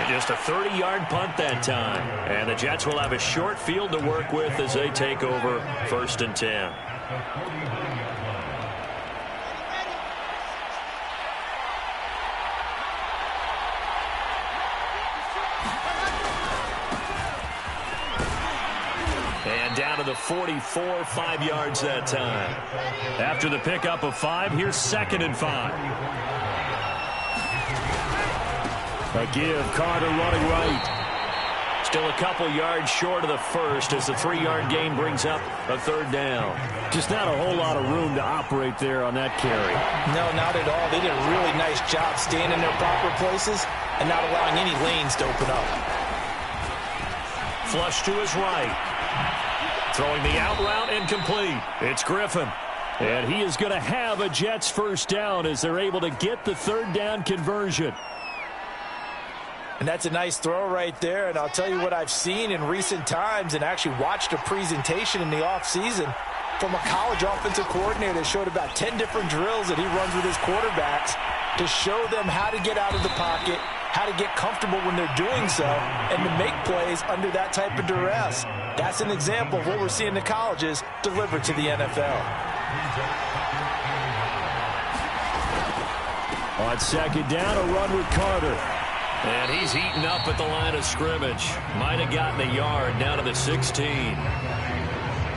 Just a 30-yard punt that time. And the Jets will have a short field to work with as they take over 1st and 10. And down to the 44, 5 yards that time. After the pickup of 5, here's 2nd and 5. A give, Carter running right. Still a couple yards short of the first as the 3-yard gain brings up a 3rd down. Just not a whole lot of room to operate there on that carry. No, not at all. They did a really nice job staying in their proper places and not allowing any lanes to open up. Flush to his right. Throwing the out route incomplete. It's Griffin. And he is going to have a Jets 1st down as they're able to get the 3rd down conversion. And that's a nice throw right there. And I'll tell you what I've seen in recent times and actually watched a presentation in the offseason from a college offensive coordinator that showed about 10 different drills that he runs with his quarterbacks to show them how to get out of the pocket, how to get comfortable when they're doing so, and to make plays under that type of duress. That's an example of what we're seeing the colleges deliver to the NFL. On 2nd down, a run with Carter. And he's eaten up at the line of scrimmage. Might have gotten a yard down to the 16.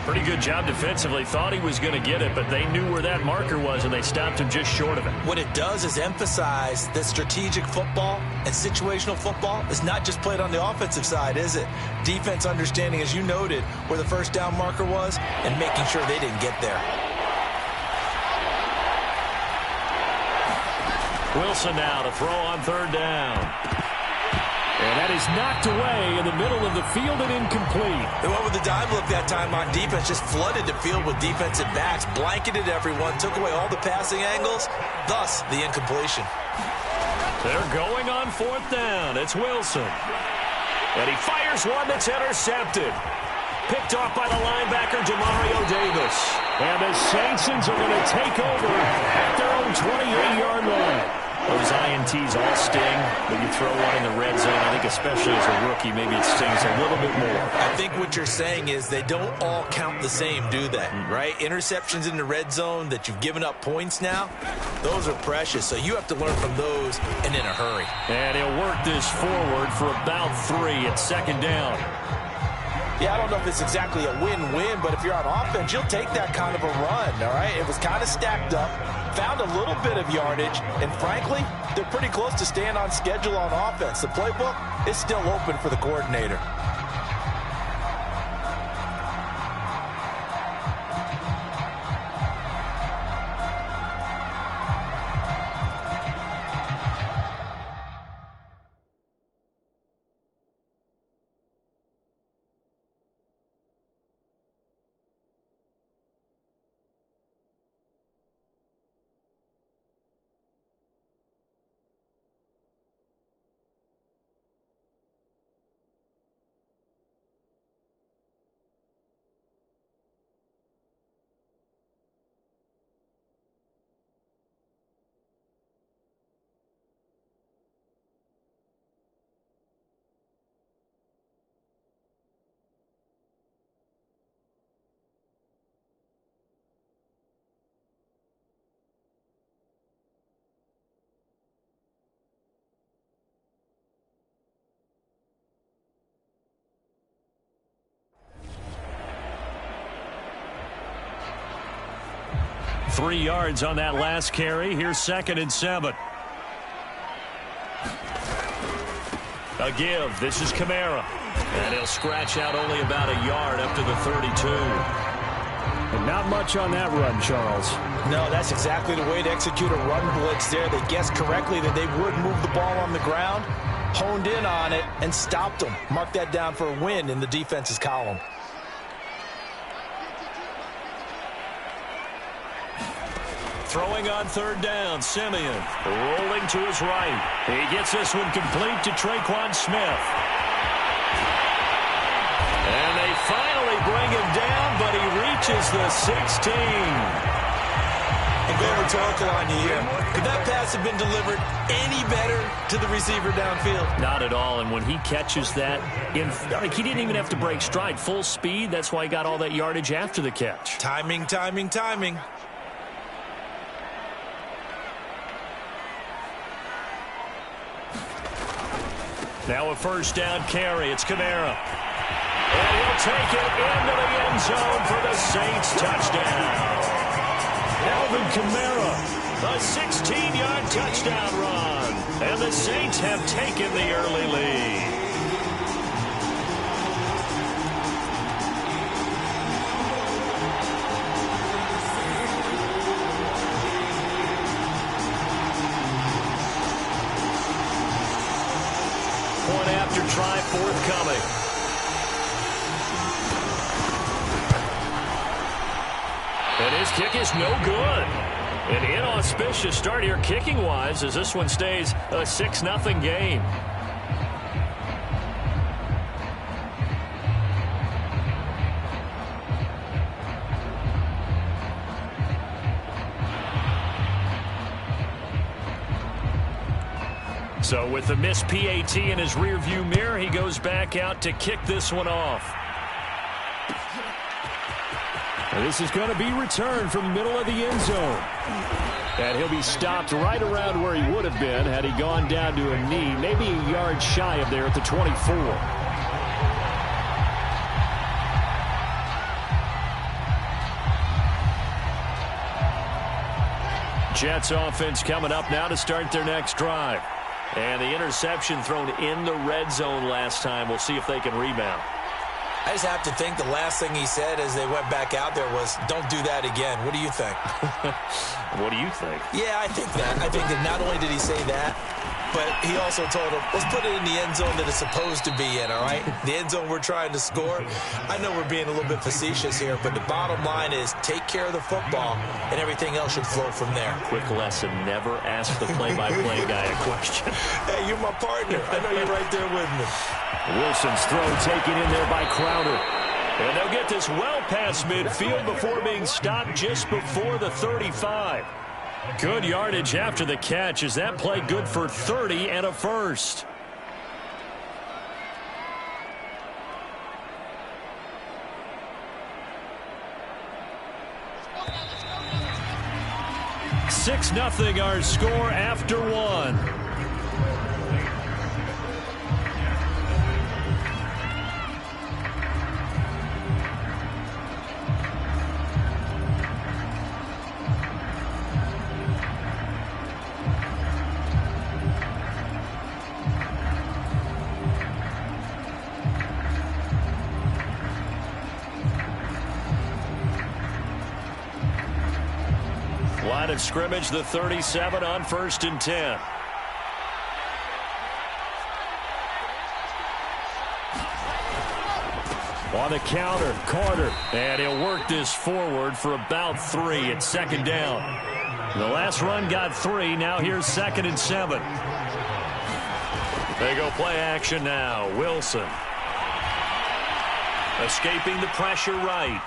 Pretty good job defensively. Thought he was going to get it, but they knew where that marker was, and they stopped him just short of it. What it does is emphasize that strategic football and situational football is not just played on the offensive side, is it? Defense understanding, as you noted, where the 1st down marker was and making sure they didn't get there. Wilson now to throw on 3rd down. And that is knocked away in the middle of the field and incomplete. They went with the dime look that time on defense, just flooded the field with defensive backs, blanketed everyone, took away all the passing angles, thus the incompletion. They're going on 4th down. It's Wilson. And he fires one that's intercepted. Picked off by the linebacker, Demario Davis. And the Saints are going to take over at their own 28-yard line. Those INTs all sting, but you throw one in the red zone. I think especially as a rookie, maybe it stings a little bit more. I think what you're saying is they don't all count the same, do they? Right? Interceptions in the red zone that you've given up points now, those are precious. So you have to learn from those and in a hurry. And he'll work this forward for about 3 at 2nd down. Yeah, I don't know if it's exactly a win-win, but if you're on offense, you'll take that kind of a run, all right? It was kind of stacked up, found a little bit of yardage, and frankly, they're pretty close to staying on schedule on offense. The playbook is still open for the coordinator. Three yards on that last carry. Here's 2nd and 7. A give. This is Kamara. And he'll scratch out only about a yard up to the 32. And not much on that run, Charles. No, that's exactly the way to execute a run blitz there. They guessed correctly that they would move the ball on the ground, honed in on it, and stopped them. Mark that down for a win in the defense's column. Throwing on 3rd down, Simeon rolling to his right. He gets this one complete to Traquan Smith. And they finally bring him down, but he reaches the 16. I'm going rhetorical on you here. Could that pass have been delivered any better to the receiver downfield? Not at all, and when he catches that, he didn't even have to break stride. Full speed, that's why he got all that yardage after the catch. Timing, timing, timing. Now a first down carry. It's Kamara. And he'll take it into the end zone for the Saints touchdown. Alvin Kamara, a 16-yard touchdown run. And the Saints have taken the early lead. Point after try forthcoming. And his kick is no good. An inauspicious start here kicking-wise as this one stays a 6-0 game. So with the missed PAT in his rearview mirror, he goes back out to kick this one off. And this is going to be returned from the middle of the end zone. And he'll be stopped right around where he would have been had he gone down to a knee, maybe a yard shy of there at the 24. Jets offense coming up now to start their next drive. And the interception thrown in the red zone last time. We'll see if they can rebound. I just have to think the last thing he said as they went back out there was, don't do that again. What do you think? What do you think? Yeah, I think that. I think that not only did he say that, but he also told him, let's put it in the end zone that it's supposed to be in, all right? The end zone we're trying to score. I know we're being a little bit facetious here, but the bottom line is take care of the football, and everything else should flow from there. Quick lesson, never ask the play-by-play guy a question. Hey, you're my partner. I know you're right there with me. Wilson's throw taken in there by Crowder. And they'll get this well past midfield before being stopped just before the 35. Good yardage after the catch. Is that play good for 30 and a first? Six 0 our score after one. Line of scrimmage, the 37 on 1st and 10. On the counter, Carter. And he'll work this forward for about 3. It's second down. The last run got 3. Now here's 2nd and 7. They go play action now. Wilson. Escaping the pressure right.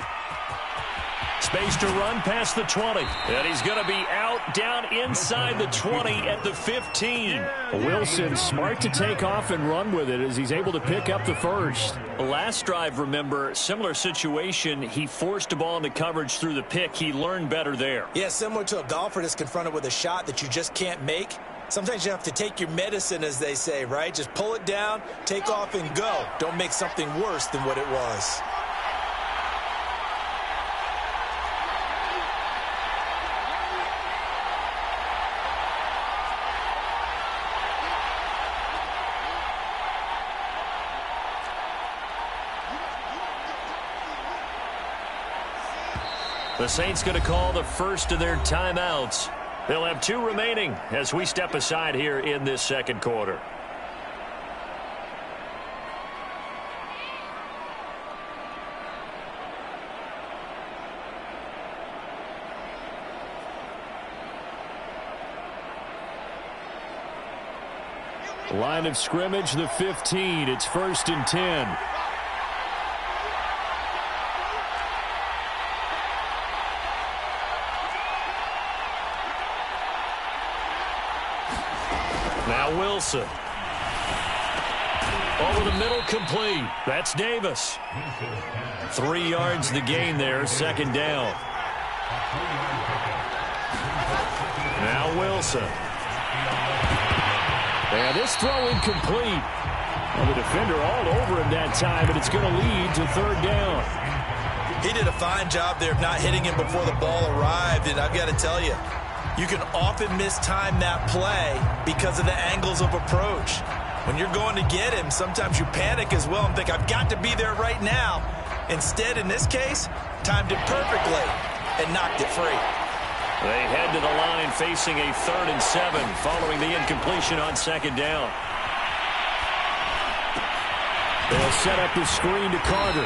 Space to run past the 20. And he's going to be out down inside the 20 at the 15. Wilson smart to take off and run with it as he's able to pick up the first. Last drive, remember, similar situation. He forced a ball into coverage through the pick. He learned better there. Yeah, similar to a golfer that's confronted with a shot that you just can't make. Sometimes you have to take your medicine, as they say, right? Just pull it down, take off, and go. Don't make something worse than what it was. The Saints going to call the first of their timeouts. They'll have 2 remaining as we step aside here in this second quarter. Line of scrimmage, the 15. It's 1st and 10. Wilson. Over the middle, complete. That's Davis. 3 yards the gain there, second down. Now Wilson. And this throw incomplete. Well, the defender all over him that time, and it's going to lead to third down. He did a fine job there of not hitting him before the ball arrived, and I've got to tell you, you can often mistime that play because of the angles of approach. When you're going to get him, sometimes you panic as well and think, I've got to be there right now. Instead, in this case, timed it perfectly and knocked it free. They head to the line facing a 3rd and 7 following the incompletion on second down. They'll set up the screen to Carter.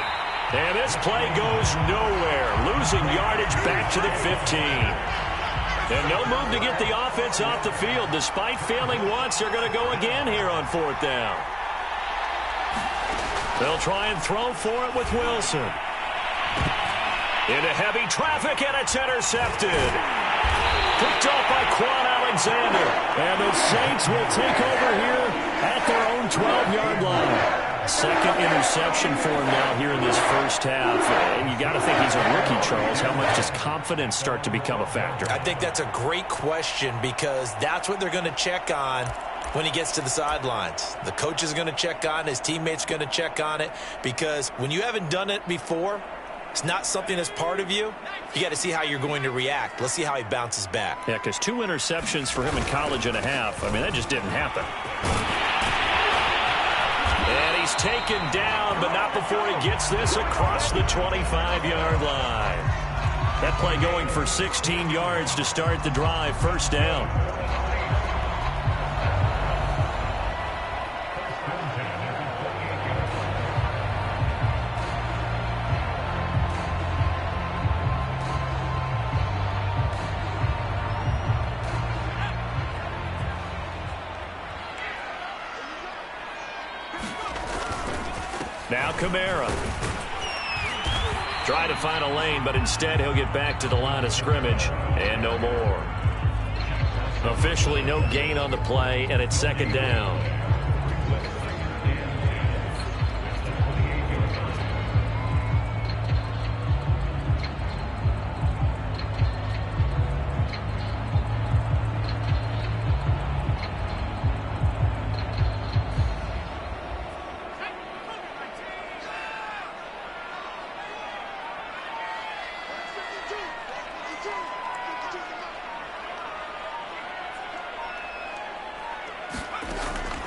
And this play goes nowhere, losing yardage back to the 15. And no move to get the offense off the field. Despite failing once, they're going to go again here on 4th down. They'll try and throw for it with Wilson. Into heavy traffic, and it's intercepted. Picked off by Quan Alexander. And the Saints will take over here at their own 12-yard line. Second interception for him now here in this first half. And you got to think he's a rookie, Charles. How much does confidence start to become a factor? I think that's a great question because that's what they're going to check on when he gets to the sidelines. The coach is going to check on it. His teammates are going to check on it because when you haven't done it before, it's not something that's part of you. You got to see how you're going to react. Let's see how he bounces back. Yeah, because 2 interceptions for him in college and a half. I mean, that just didn't happen. And he's taken down, but not before he gets this across the 25-yard line. That play going for 16 yards to start the drive. First down. Now Kamara. Try to find a lane, but instead he'll get back to the line of scrimmage, and no more. Officially no gain on the play, and it's second down.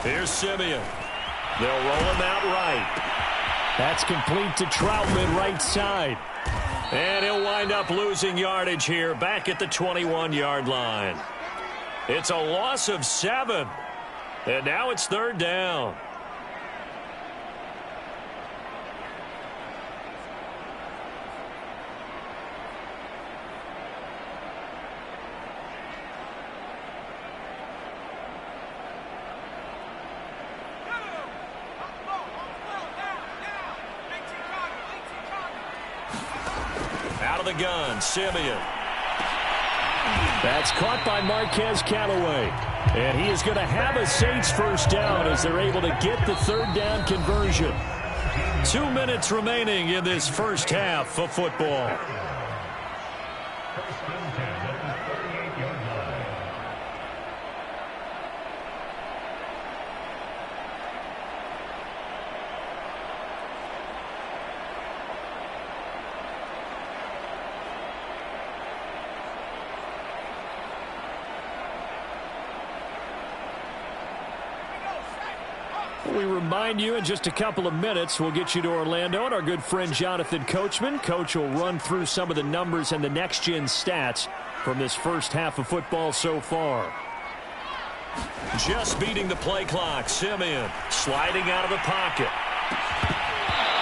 Here's Simeon. They'll roll him out right. That's complete to Troutman right side. And he'll wind up losing yardage here back at the 21-yard line. It's a loss of 7. And now it's third down. Out of the gun, Simeon. That's caught by Marquez Callaway. And he is going to have a Saints first down as they're able to get the third down conversion. 2 minutes remaining in this first half of football. We remind you in just a couple of minutes we'll get you to Orlando and our good friend Jonathan Coachman. Coach will run through some of the numbers and the next-gen stats from this first half of football so far. Just beating the play clock. Simeon sliding out of the pocket.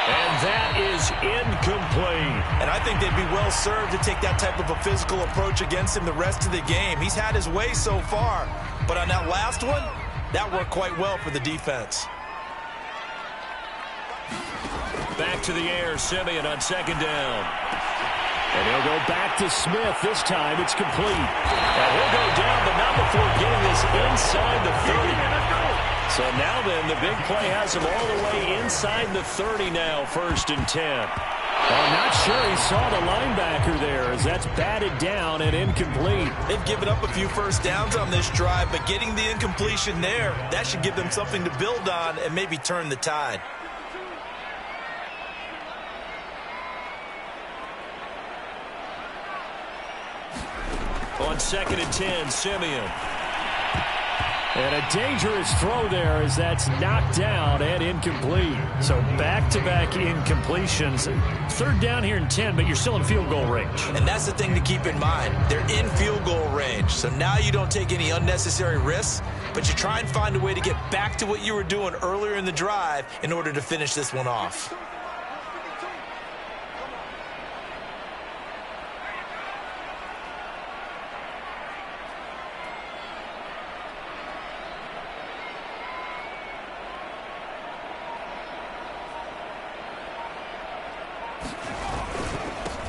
And that is incomplete. And I think they'd be well served to take that type of a physical approach against him the rest of the game. He's had his way so far, but on that last one, that worked quite well for the defense. Back to the air, Simeon on second down. And he'll go back to Smith. This time it's complete. And he'll go down, but not before getting this inside the 30. So now then, the big play has him all the way inside the 30 now, 1st and 10. I'm not sure he saw the linebacker there as that's batted down and incomplete. They've given up a few first downs on this drive, but getting the incompletion there, that should give them something to build on and maybe turn the tide. On 2nd and 10, Simeon. And a dangerous throw there as that's knocked down and incomplete. So back-to-back incompletions. 3rd down here and 10, but you're still in field goal range. And that's the thing to keep in mind. They're in field goal range. So now you don't take any unnecessary risks, but you try and find a way to get back to what you were doing earlier in the drive in order to finish this one off.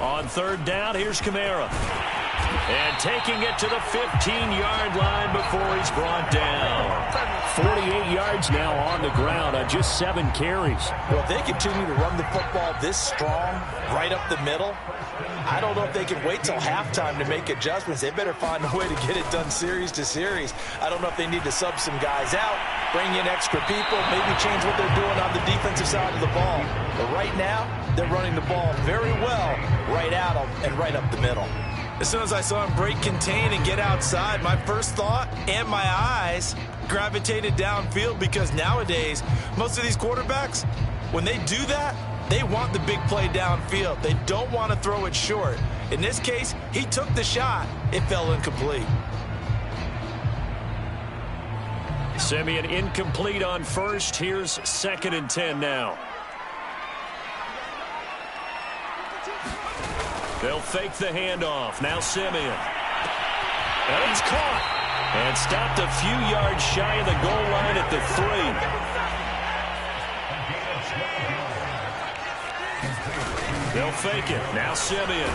On 3rd down, here's Kamara. And taking it to the 15-yard line before he's brought down. 48 yards now on the ground on just 7 carries. Well, if they continue to run the football this strong, right up the middle, I don't know if they can wait till halftime to make adjustments. They better find a way to get it done series to series. I don't know if they need to sub some guys out, bring in extra people, maybe change what they're doing on the defensive side of the ball. But right now, they're running the ball very well right at them and right up the middle. As soon as I saw him break contain and get outside, my first thought and my eyes gravitated downfield, because nowadays, most of these quarterbacks, when they do that, they want the big play downfield. They don't want to throw it short. In this case, he took the shot. It fell incomplete. Simeon incomplete on 1st. Here's 2nd and 10 now. They'll fake the handoff. Now Simeon. And it's caught. And stopped a few yards shy of the goal line at the 3. They'll fake it. Now Simeon.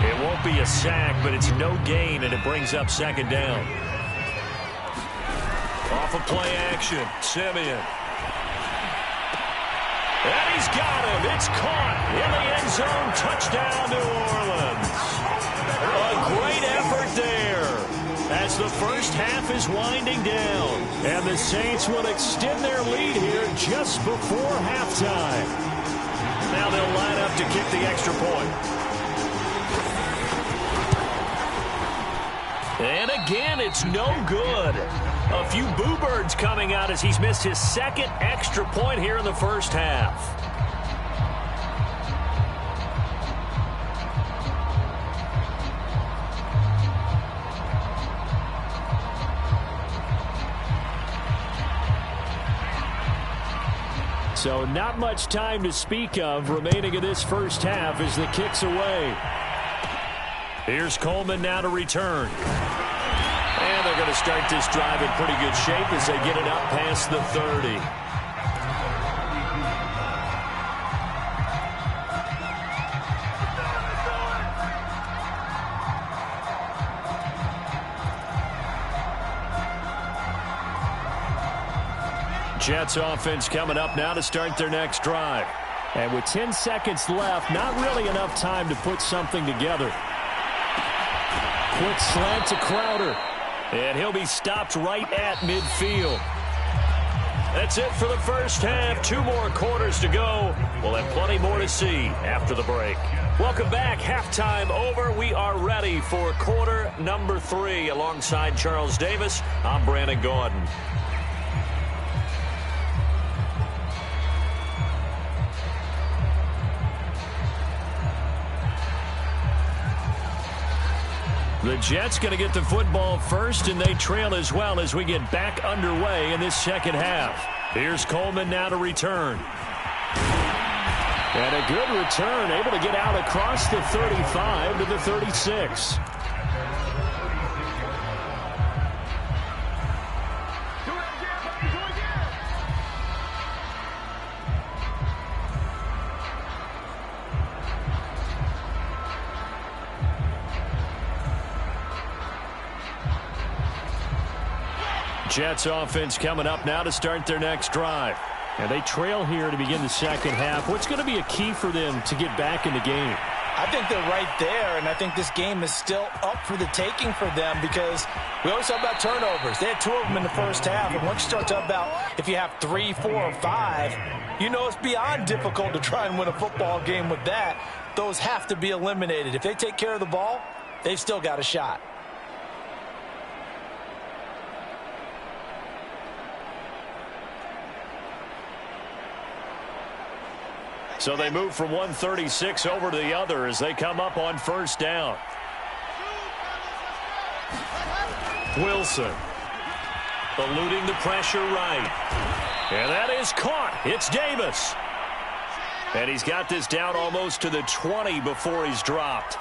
It won't be a sack, but it's no gain, and it brings up 2nd down. Off of play action. Simeon. And he's got him. It's caught in the end zone. Touchdown, New Orleans. A great effort there as the first half is winding down. And the Saints will extend their lead here just before halftime. Now they'll line up to kick the extra point. And again, it's no good. A few boo birds coming out as he's missed his 2nd extra point here in the first half. So not much time to speak of remaining in this first half as the kick's away. Here's Coleman now to return. And they're going to start this drive in pretty good shape as they get it up past the 30. Jets offense coming up now to start their next drive. And with 10 seconds left, not really enough time to put something together. Quick slant to Crowder. And he'll be stopped right at midfield. That's it for the first half. 2 more quarters to go. We'll have plenty more to see after the break. Welcome back. Halftime over. We are ready for quarter number 3. Alongside Charles Davis, I'm Brandon Gordon. The Jets going to get the football first, and they trail as well as we get back underway in this second half. Here's Coleman now to return. And a good return, able to get out across the 35 to the 36. Jets offense coming up now to start their next drive. And they trail here to begin the second half. What's going to be a key for them to get back in the game? I think they're right there, and I think this game is still up for the taking for them because we always talk about turnovers. They had 2 of them in the first half, and once you start talking about if you have 3, 4, or 5, you know it's beyond difficult to try and win a football game with that. Those have to be eliminated. If they take care of the ball, they've still got a shot. So they move from 136 over to the other as they come up on first down. Wilson eluding the pressure right. And that is caught. It's Davis. And he's got this down almost to the 20 before he's dropped.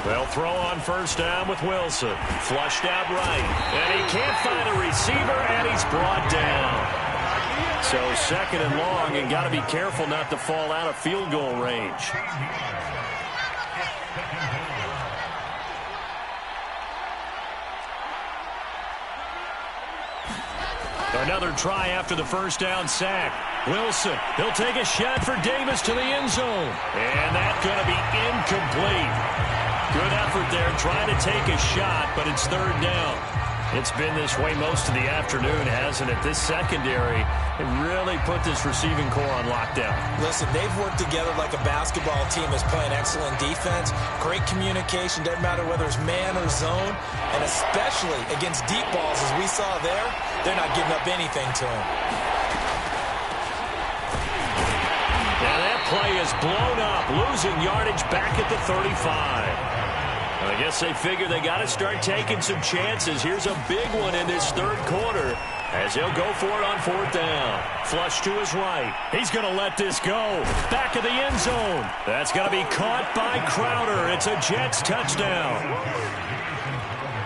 They'll throw on first down with Wilson. Flushed out right. And he can't find a receiver, and he's brought down. So second and long, and got to be careful not to fall out of field goal range. Another try after the first down sack. Wilson, he'll take a shot for Davis to the end zone. And that's going to be incomplete. Good effort there trying to take a shot, but it's third down. It's been this way most of the afternoon, hasn't it? This secondary, it really put this receiving core on lockdown. Listen, they've worked together like a basketball team that's playing excellent defense. Great communication, doesn't matter whether it's man or zone. And especially against deep balls, as we saw there, they're not giving up anything to them. Now that play is blown up, losing yardage back at the 35. I guess they figure they got to start taking some chances. Here's a big one in this third quarter as he'll go for it on fourth down. Flush to his right. He's going to let this go. Back of the end zone. That's going to be caught by Crowder. It's a Jets touchdown.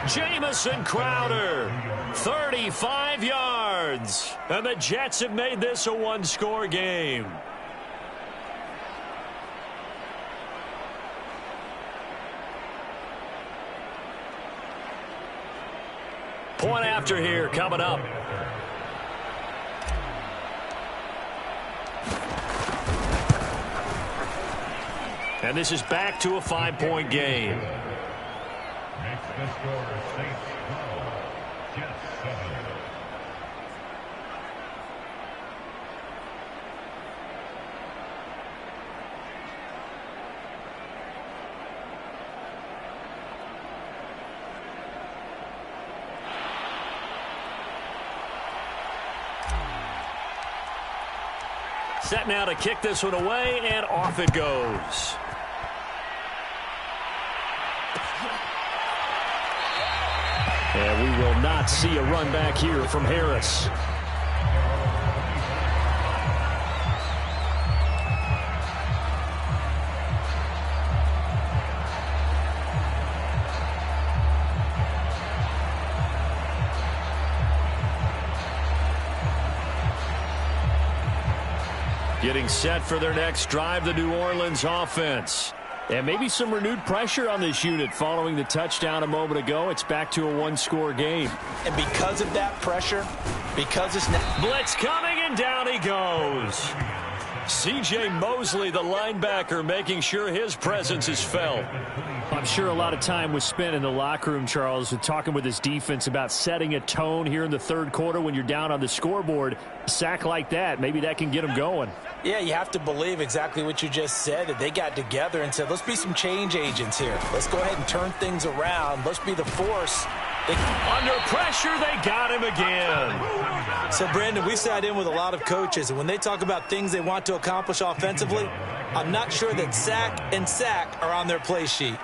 Jamison Crowder, 35 yards. And the Jets have made this a one-score game. Point after here coming up. And this is back to a 5-point game. Makes the score Saints 12, Jets 7. Set now to kick this one away, and off it goes. And we will not see a run back here from Harris. Getting set for their next drive, the New Orleans offense. And maybe some renewed pressure on this unit following the touchdown a moment ago. It's back to a one-score game. And because of that pressure, because it's not... Blitz coming, and down he goes. C.J. Mosley, the linebacker, making sure his presence is felt. I'm sure a lot of time was spent in the locker room, Charles, talking with his defense about setting a tone here in the third quarter when you're down on the scoreboard. A sack like that, maybe that can get them going. Yeah, you have to believe exactly what you just said, that they got together and said, let's be some change agents here. Let's go ahead and turn things around. Let's be the force. Under pressure, they got him again. So, Brandon, we sat in with a lot of coaches, and when they talk about things they want to accomplish offensively, I'm not sure that sack and sack are on their play sheet.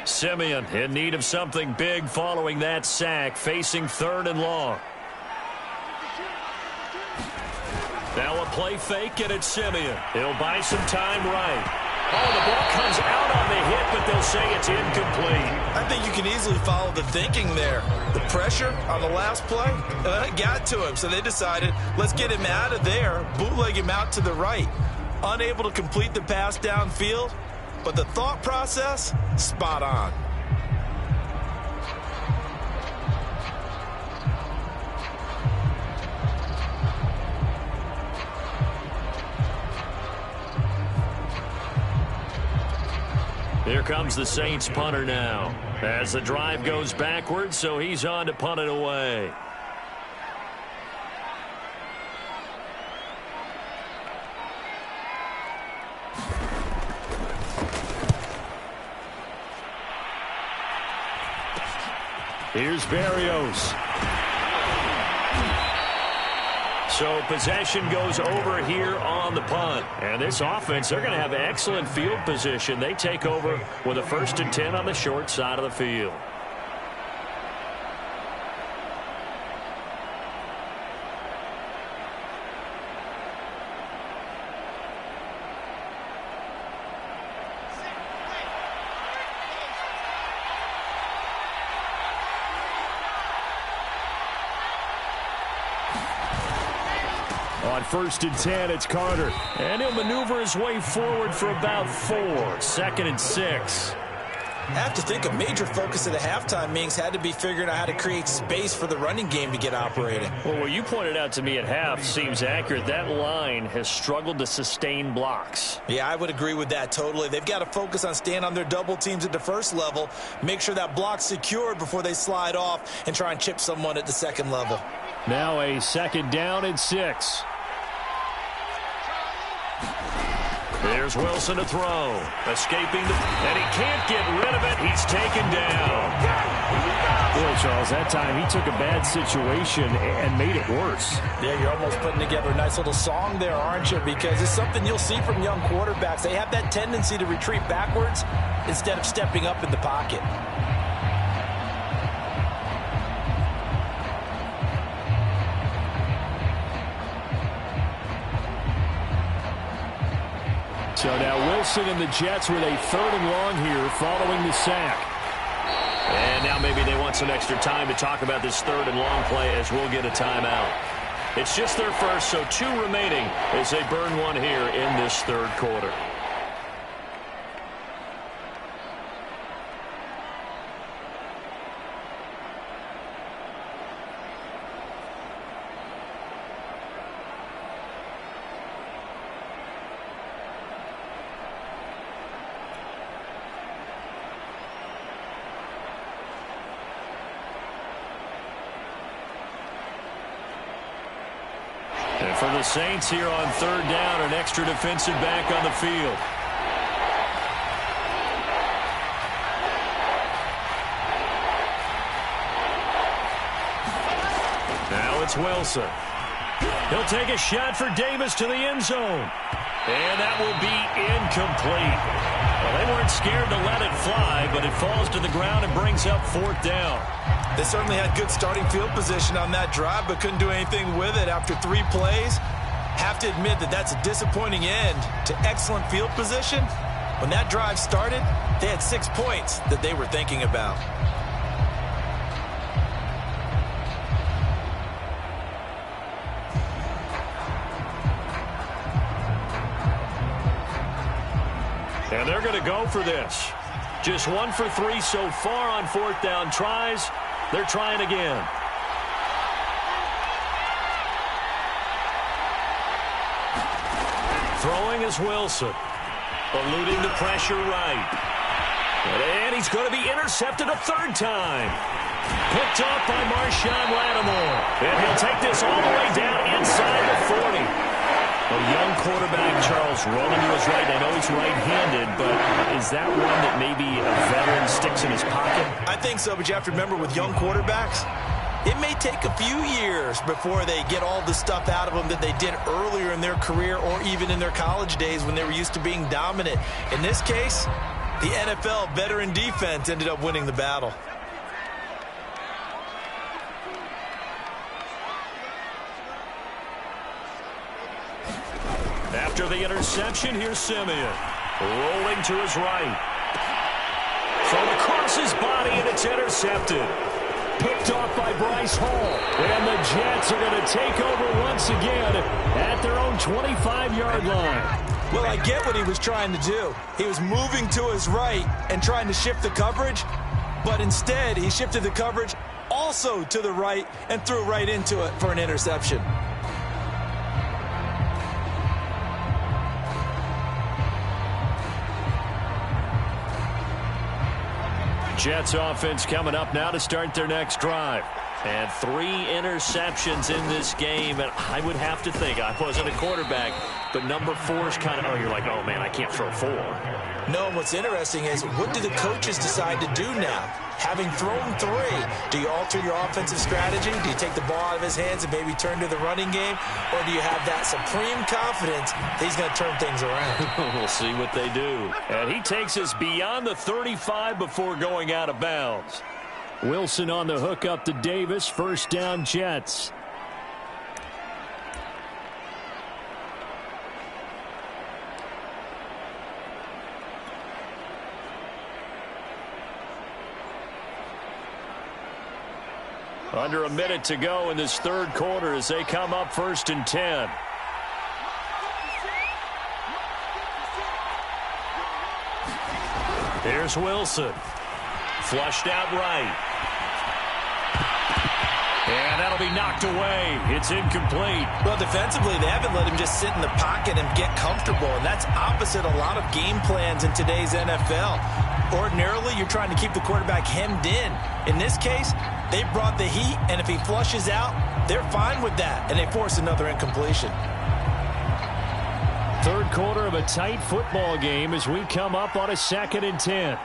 Simeon in need of something big following that sack, facing third and long. Now a play fake, and it's Simeon. He'll buy some time right. Oh, the ball comes out on the hit, but they'll say it's incomplete. I think you can easily follow the thinking there. The pressure on the last play got to him, so they decided, let's get him out of there, bootleg him out to the right. Unable to complete the pass downfield, but the thought process, spot on. Here comes the Saints punter now as the drive goes backwards, so he's on to punt it away. Here's Berrios. So possession goes over here on the punt. And this offense, they're going to have excellent field position. They take over with a 1st and 10 on the short side of the field. On 1st and 10, it's Carter. And he'll maneuver his way forward for about 4. 2nd and 6. I have to think a major focus of the halftime meetings had to be figuring out how to create space for the running game to get operating. Well, what you pointed out to me at half seems accurate. That line has struggled to sustain blocks. Yeah, I would agree with that totally. They've got to focus on staying on their double teams at the first level, make sure that block's secured before they slide off and try and chip someone at the second level. Now a 2nd down and 6. There's Wilson to throw. Escaping, and he can't get rid of it. He's taken down. Boy, Charles, that time he took a bad situation and made it worse. Yeah, you're almost putting together a nice little song there, aren't you? Because it's something you'll see from young quarterbacks. They have that tendency to retreat backwards instead of stepping up in the pocket. So now Wilson and the Jets with a 3rd and long here following the sack. And now maybe they want some extra time to talk about this 3rd and long play as we'll get a timeout. It's just their first, so 2 remaining as they burn one here in this 3rd quarter. For the Saints here on 3rd down, an extra defensive back on the field. Now it's Wilson. He'll take a shot for Davis to the end zone. And that will be incomplete. Well, they weren't scared to let it fly, but it falls to the ground and brings up 4th down. They certainly had good starting field position on that drive, but couldn't do anything with it after 3 plays. Have to admit that that's a disappointing end to excellent field position. When that drive started, they had 6 points that they were thinking about. And they're going to go for this. Just 1 for 3 so far on 4th down tries. They're trying again. Throwing is Wilson. Eluding the pressure right. And he's going to be intercepted a 3rd time. Picked off by Marshawn Lattimore. And he'll take this all the way down inside the 40. A young quarterback, Charles, rolling to his right. I know he's right-handed, but is that one that maybe a veteran sticks in his pocket? I think so, but you have to remember with young quarterbacks, it may take a few years before they get all the stuff out of them that they did earlier in their career or even in their college days when they were used to being dominant. In this case, the NFL veteran defense ended up winning the battle. After the interception, here's Simeon. Rolling to his right. Thrown across his body, and it's intercepted. Picked off by Bryce Hall. And the Jets are going to take over once again at their own 25-yard line. Well, I get what he was trying to do. He was moving to his right and trying to shift the coverage, but instead he shifted the coverage also to the right and threw right into it for an interception. Jets offense coming up now to start their next drive. And 3 interceptions in this game, and I would have to think, I wasn't a quarterback, but number 4 is kind of, you're like, oh, man, I can't throw 4. No, and what's interesting is, what do the coaches decide to do now? Having thrown 3, do you alter your offensive strategy? Do you take the ball out of his hands and maybe turn to the running game? Or do you have that supreme confidence that he's going to turn things around? We'll see what they do. And he takes us beyond the 35 before going out of bounds. Wilson on the hook up to Davis. First down, Jets. Under a minute to go in this third quarter as they come up 1st and 10. Here's Wilson. Flushed out right. And that'll be knocked away. It's incomplete. Well, defensively, they haven't let him just sit in the pocket and get comfortable, and that's opposite a lot of game plans in today's NFL. Ordinarily, you're trying to keep the quarterback hemmed in. In this case, they brought the heat, and if he flushes out, they're fine with that, and they force another incompletion. Third quarter of a tight football game as we come up on a 2nd and 10.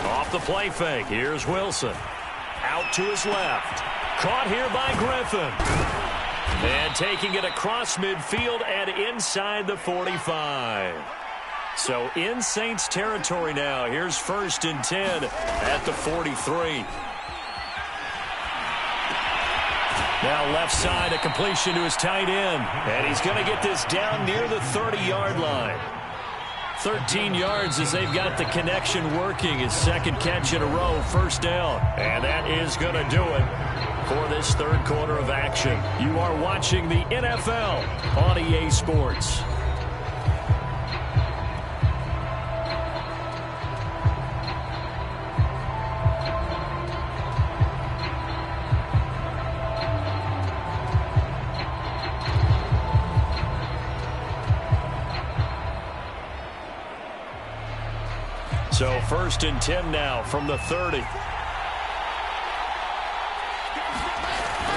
Off the play fake, here's Wilson. Out to his left. Caught here by Griffin. And taking it across midfield and inside the 45. So in Saints territory now. Here's 1st and 10 at the 43. Now left side, a completion to his tight end. And he's going to get this down near the 30-yard line. 13 yards as they've got the connection working. His 2nd catch in a row, 1st down. And that is going to do it for this third quarter of action. You are watching the NFL on EA Sports. So 1st and 10 now from the 30.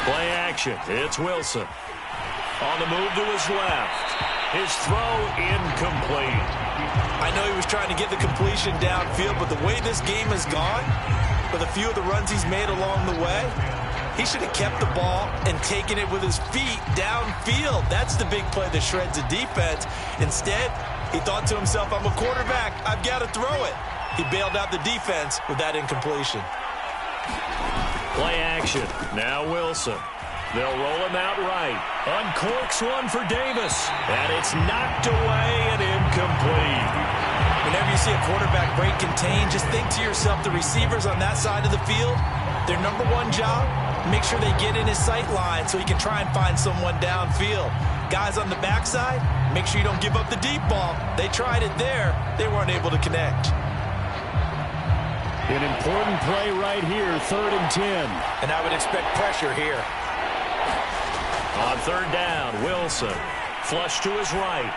Play action. It's Wilson. On the move to his left. His throw incomplete. I know he was trying to get the completion downfield, but the way this game has gone, with a few of the runs he's made along the way, he should have kept the ball and taken it with his feet downfield. That's the big play that shreds the defense. Instead, he thought to himself, I'm a quarterback. I've got to throw it. He bailed out the defense with that incompletion. Play action. Now Wilson. They'll roll him out right. Uncorks one for Davis. And it's knocked away and incomplete. Whenever you see a quarterback break contain, just think to yourself, the receivers on that side of the field, their number one job, make sure they get in his sight line so he can try and find someone downfield. Guys on the backside, make sure you don't give up the deep ball. They tried it there. They weren't able to connect. An important play right here, 3rd and 10. And I would expect pressure here. On 3rd down, Wilson. Flush to his right.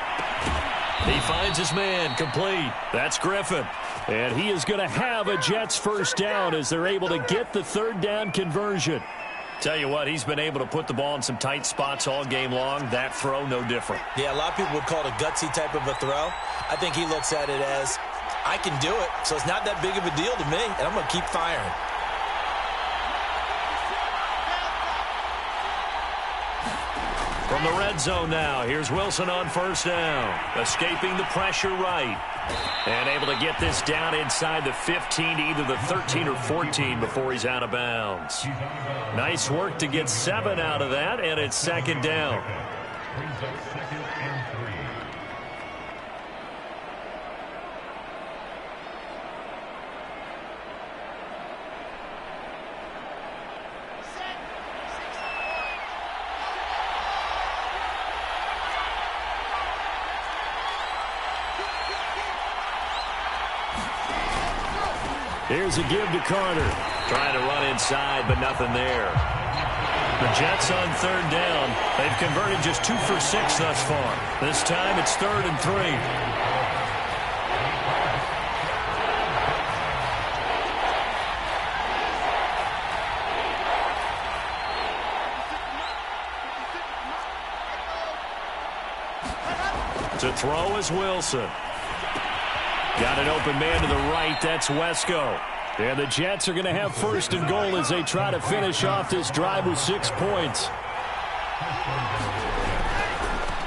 He finds his man, complete. That's Griffin. And he is going to have a Jets 1st down as they're able to get the 3rd down conversion. Tell you what, he's been able to put the ball in some tight spots all game long. That throw, no different. Yeah, a lot of people would call it a gutsy type of a throw. I think he looks at it as, I can do it, so it's not that big of a deal to me, and I'm going to keep firing. From the red zone now, here's Wilson on first down. Escaping the pressure right. And able to get this down inside the 15 to either the 13 or 14 before he's out of bounds. Nice work to get 7 out of that, and it's second down. Brings up second and 3. Here's a give to Carter. Trying to run inside, but nothing there. The Jets on third down. They've converted just 2 for 6 thus far. This time it's 3rd and 3. To throw is Wilson. Got an open man to the right. That's Wesco. And the Jets are going to have 1st and goal as they try to finish off this drive with 6 points.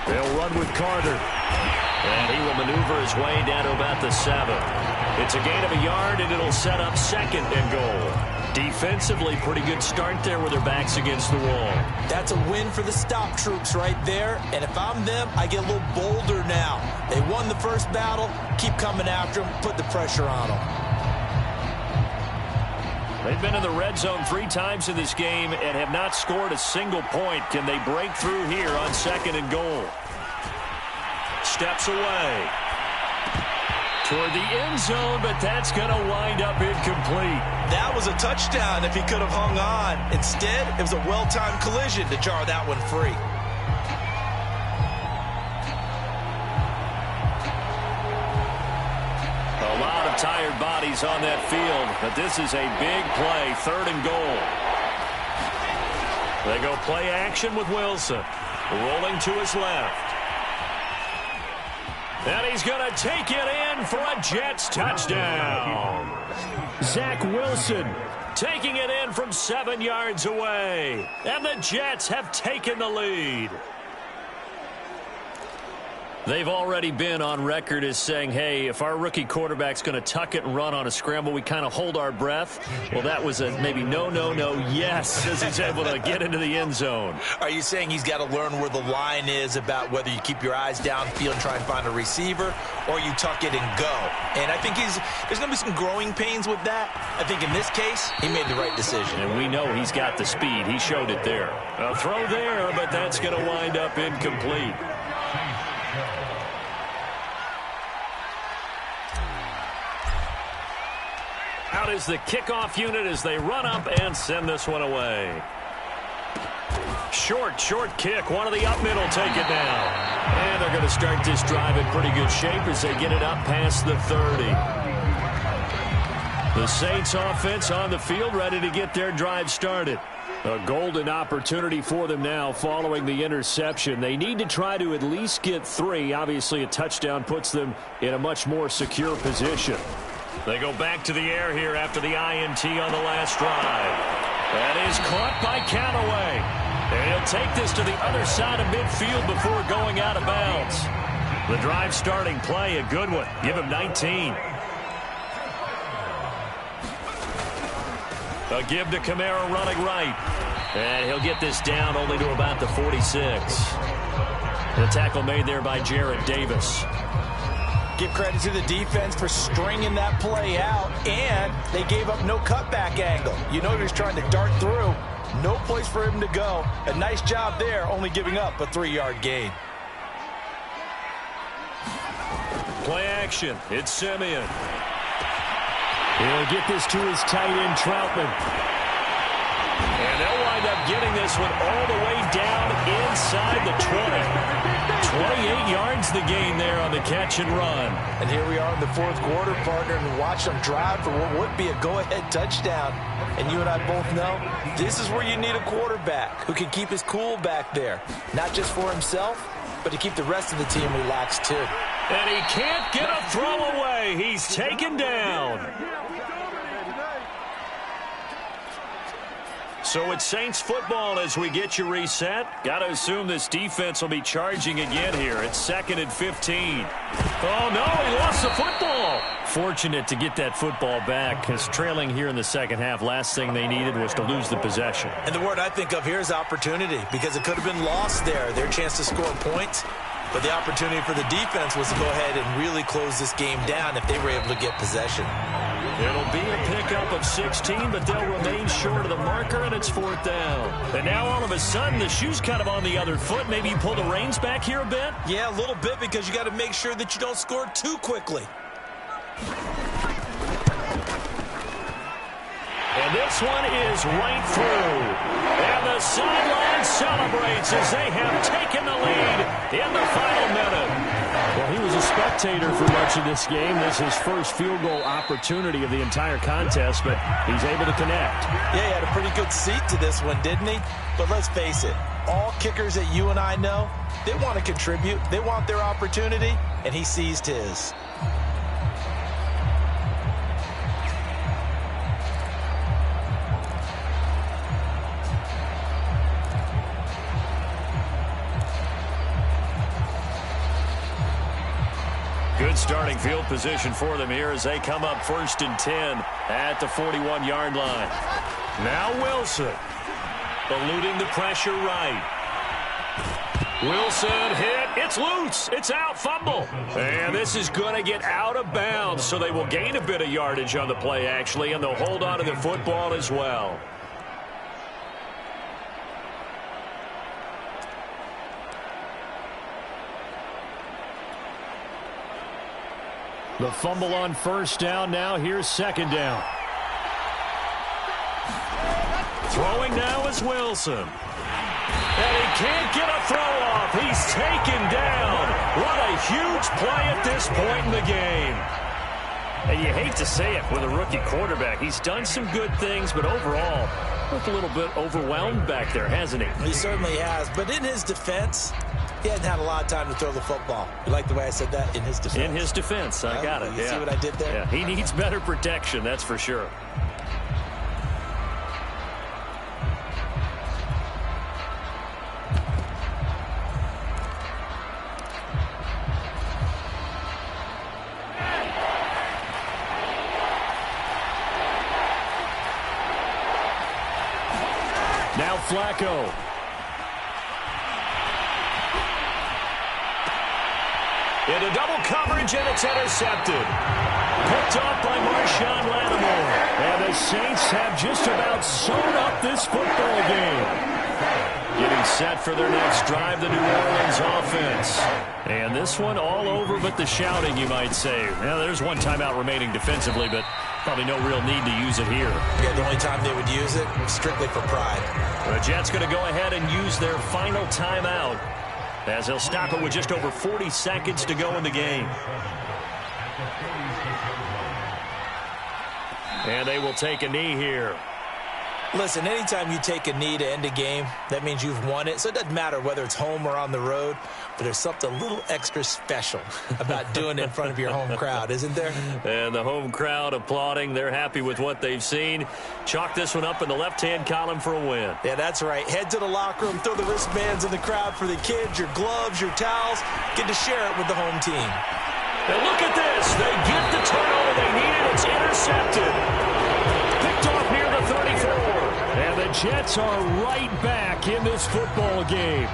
They'll run with Carter. And he will maneuver his way down to about the 7. It's a gain of a yard, and it'll set up 2nd and goal. Defensively, pretty good start there with their backs against the wall. That's a win for the stop troops right there. And if I'm them, I get a little bolder now. They won the first battle. Keep coming after them. Put the pressure on them. They've been in the red zone 3 times in this game and have not scored a single point. Can they break through here on 2nd and goal? Steps away toward the end zone, but that's going to wind up incomplete. That was a touchdown if he could have hung on. Instead, it was a well-timed collision to jar that one free. A lot of tired bodies on that field, but this is a big play, 3rd and goal. They go play action with Wilson, rolling to his left. And he's going to take it in for a Jets touchdown. Zach Wilson taking it in from 7 yards away. And the Jets have taken the lead. They've already been on record as saying, hey, if our rookie quarterback's going to tuck it and run on a scramble, we kind of hold our breath. Well, that was a maybe no, yes, as he's able to get into the end zone. Are you saying he's got to learn where the line is about whether you keep your eyes downfield and try and find a receiver, or you tuck it and go? And I think there's going to be some growing pains with that. I think in this case, he made the right decision. And we know he's got the speed. He showed it there. A throw there, but that's going to wind up incomplete. Out is the kickoff unit as they run up and send this one away. Short kick. One of the up middle take it down. And they're going to start this drive in pretty good shape as they get it up past the 30. The Saints offense on the field ready to get their drive started. A golden opportunity for them now following the interception. They need to try to at least get 3. Obviously, a touchdown puts them in a much more secure position. They go back to the air here after the INT on the last drive. That is caught by Callaway. And he'll take this to the other side of midfield before going out of bounds. The drive starting play, a good one. Give him 19. A give to Kamara running right. And he'll get this down only to about the 46. The tackle made there by Jarrett Davis. Give credit to the defense for stringing that play out, and they gave up no cutback angle. You know he was trying to dart through. No place for him to go. A nice job there, only giving up a 3-yard gain. Play action. It's Simeon. He'll get this to his tight end, Troutman. And they'll wind up getting this one all the way down inside the 20. 28 yards the gain there on the catch and run. And here we are in the 4th quarter, partner, and watch them drive for what would be a go-ahead touchdown. And you and I both know this is where you need a quarterback who can keep his cool back there. Not just for himself, but to keep the rest of the team relaxed too. And he can't get a throw away. He's taken down. So it's Saints football as we get you reset. Got to assume this defense will be charging again here. It's 2nd and 15. Oh, no, he lost the football. Fortunate to get that football back, because trailing here in the second half, last thing they needed was to lose the possession. And the word I think of here is opportunity, because it could have been lost there, their chance to score points. But the opportunity for the defense was to go ahead and really close this game down if they were able to get possession. It'll be a pickup of 16, but they'll remain short of the marker, and it's 4th down. And now all of a sudden, the shoe's kind of on the other foot. Maybe you pull the reins back here a bit? Yeah, a little bit, because you got to make sure that you don't score too quickly. And this one is right through. And the sideline celebrates as they have taken the lead in the final minute. Well, he was a spectator for much of this game. This is his first field goal opportunity of the entire contest, but he's able to connect. Yeah, he had a pretty good seat to this one, didn't he? But let's face it, all kickers that you and I know, they want to contribute. They want their opportunity, and he seized his. Good starting field position for them here as they come up 1st and 10 at the 41-yard line. Now Wilson eluding the pressure right. Wilson hit. It's loose. It's out. Fumble. And this is going to get out of bounds, so they will gain a bit of yardage on the play, actually, and they'll hold on to the football as well. The fumble on 1st down. Now here's 2nd down. Throwing now is Wilson. And he can't get a throw off. He's taken down. What a huge play at this point in the game. And you hate to say it with a rookie quarterback. He's done some good things, but overall, looked a little bit overwhelmed back there, hasn't he? He certainly has. But in his defense, he hadn't had a lot of time to throw the football. You like the way I said that? In his defense. In his defense. I got it. You see what I did there? Yeah, he needs better protection, that's for sure. Now Flacco. Into double coverage, and it's intercepted. Picked off by Marshawn Lattimore. And the Saints have just about sewn up this football game. Getting set for their next drive, the New Orleans offense. And this one all over but the shouting, you might say. Now, there's one timeout remaining defensively, but probably no real need to use it here. Yeah, the only time they would use it, strictly for pride. The Jets going to go ahead and use their final timeout, as they'll stop it with just over 40 seconds to go in the game. And they will take a knee here. Listen, anytime you take a knee to end a game, that means you've won it. So it doesn't matter whether it's home or on the road, but there's something a little extra special about doing it in front of your home crowd, isn't there? And the home crowd applauding. They're happy with what they've seen. Chalk this one up in the left-hand column for a win. Yeah, that's right. Head to the locker room, throw the wristbands in the crowd for the kids, your gloves, your towels. Get to share it with the home team. And look at this. They get the turnover they needed. It's intercepted. Picked off near the 34. And the Jets are right back in this football game.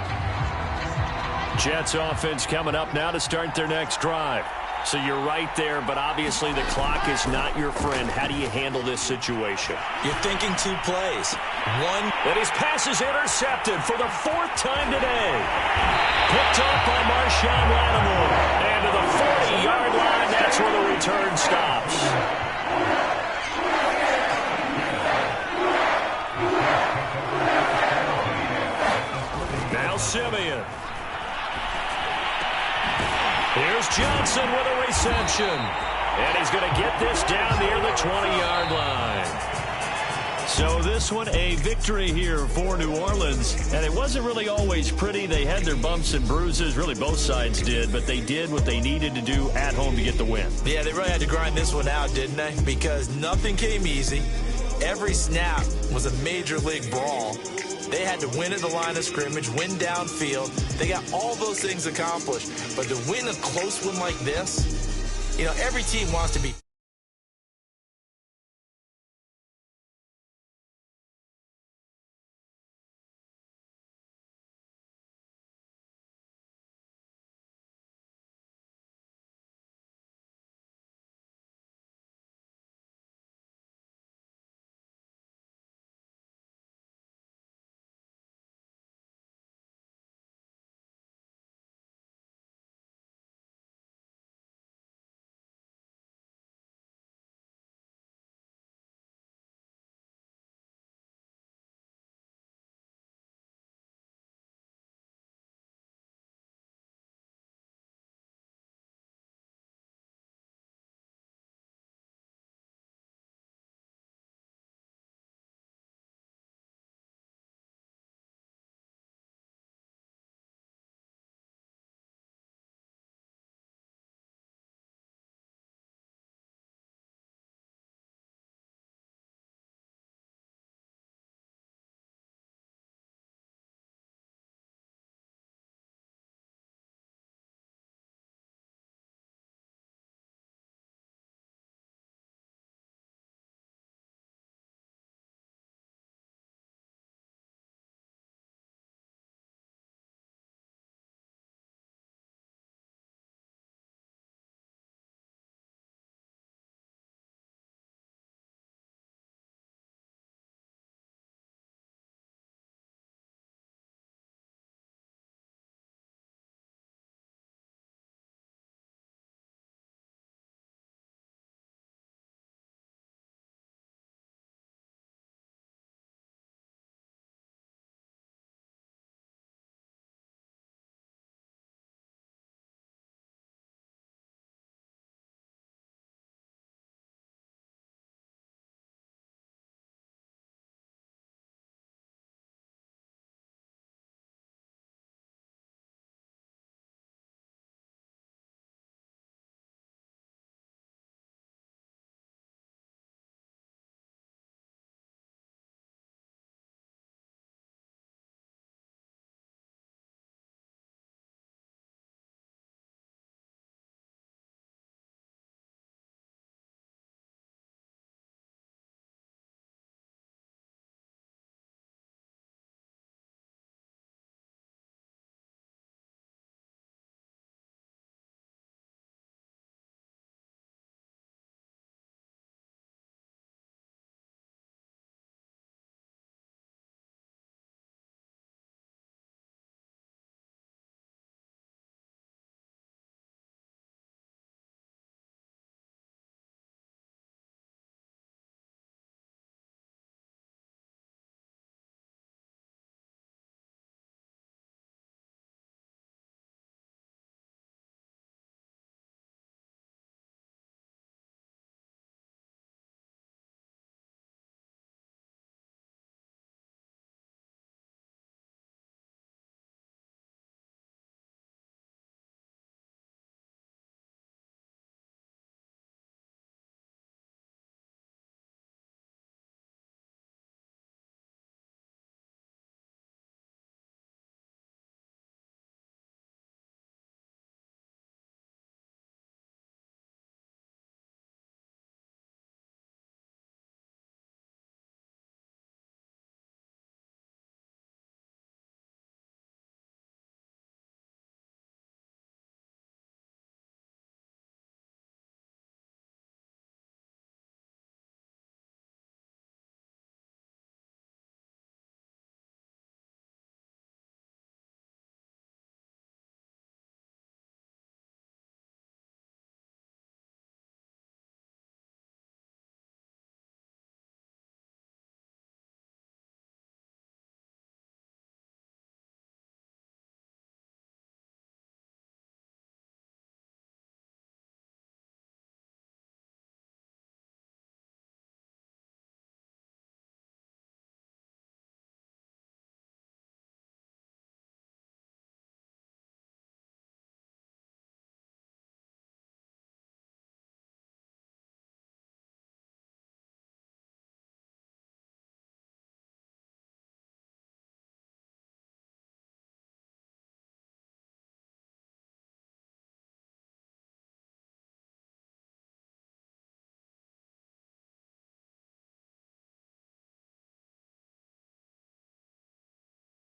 Jets offense coming up now to start their next drive. So you're right there, but obviously the clock is not your friend. How do you handle this situation? You're thinking two plays. One. And his pass is intercepted for the 4th time today. Picked off by Marshawn Lattimore. And to the 40-yard line, that's where the return stops. Now Simeon. Here's Johnson with a reception. And he's going to get this down near the 20-yard line. So this one, a victory here for New Orleans. And it wasn't really always pretty. They had their bumps and bruises. Really, both sides did. But they did what they needed to do at home to get the win. Yeah, they really had to grind this one out, didn't they? Because nothing came easy. Every snap was a major league brawl. They had to win at the line of scrimmage, win downfield. They got all those things accomplished. But to win a close one like this, you know, every team wants to be